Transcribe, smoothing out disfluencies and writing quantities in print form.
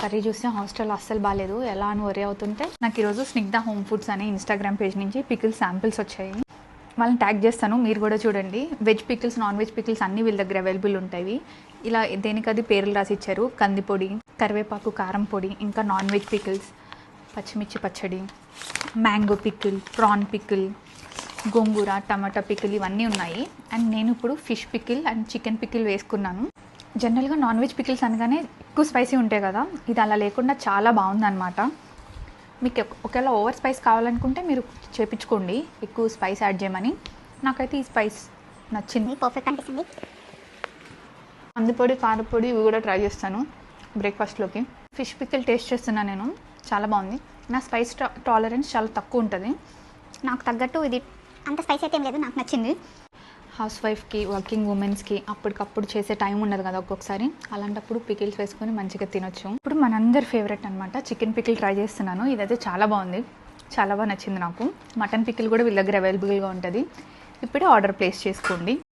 Curry చూస్తే hostel అస్సలు బాగాలేదు, ఎలా అని వరీ అవుతుంటే నాకు ఈరోజు స్నిగ్ధ హోమ్ ఫుడ్స్ అనే ఇన్స్టాగ్రామ్ పేజ్ నుంచి పికిల్స్ శాంపిల్స్ వచ్చాయి. వాళ్ళని ట్యాగ్ చేస్తాను, మీరు కూడా చూడండి. Veg pickles, non veg pickles అన్నీ వీళ్ళ దగ్గర అవైలబుల్ ఉంటాయి. ఇలా దేనికది పేర్లు రాసి ఇచ్చారు. కందిపొడి, కరివేపాకు, కారం పొడి, ఇంకా నాన్ వెజ్ పికిల్స్, పచ్చిమిర్చి పచ్చడి, మ్యాంగో పికిల్, ప్రాన్ పికిల్, గోంగూర, టమాటా పికిల్ ఇవన్నీ ఉన్నాయి. అండ్ నేను ఇప్పుడు fish pickle and chicken pickle వేసుకున్నాను. జనరల్గా నాన్ వెజ్ పికిల్స్ అనగానే ఎక్కువ స్పైసీ ఉంటాయి కదా, ఇది అలా లేకుండా చాలా బాగుందన్నమాట. మీకు ఒకవేళ ఓవర్ స్పైస్ కావాలనుకుంటే మీరు చేపించుకోండి, ఎక్కువ స్పైస్ యాడ్ చేయమని. నాకైతే ఈ స్పైస్ నచ్చింది, పర్ఫెక్ట్ అనిపిస్తుంది. కందిపొడి, కారపొడి ఇవి కూడా ట్రై చేస్తాను బ్రేక్ఫాస్ట్లోకి. ఫిష్ పికిల్ టేస్ట్ చేస్తున్నాను నేను, చాలా బాగుంది. నా స్పైస్ టాలరెన్స్ చాలా తక్కువ ఉంటుంది. నాకు తగ్గట్టు ఇది అంత స్పైస్ అయితే ఏం లేదు, నాకు నచ్చింది. హౌస్ వైఫ్కి, వర్కింగ్ ఉమెన్స్కి అప్పటికప్పుడు చేసే టైం ఉండదు కదా ఒక్కొక్కసారి, అలాంటప్పుడు పికిల్స్ వేసుకొని మంచిగా తినొచ్చు. ఇప్పుడు మనందరి ఫేవరెట్ అనమాట చికెన్ పికిల్ ట్రై చేస్తున్నాను. ఇదైతే చాలా బాగుంది, చాలా బాగా నచ్చింది నాకు. మటన్ పికిల్ కూడా వీళ్ళ దగ్గర అవైలబుల్గా ఉంటుంది. ఇప్పుడే ఆర్డర్ ప్లేస్ చేసుకోండి.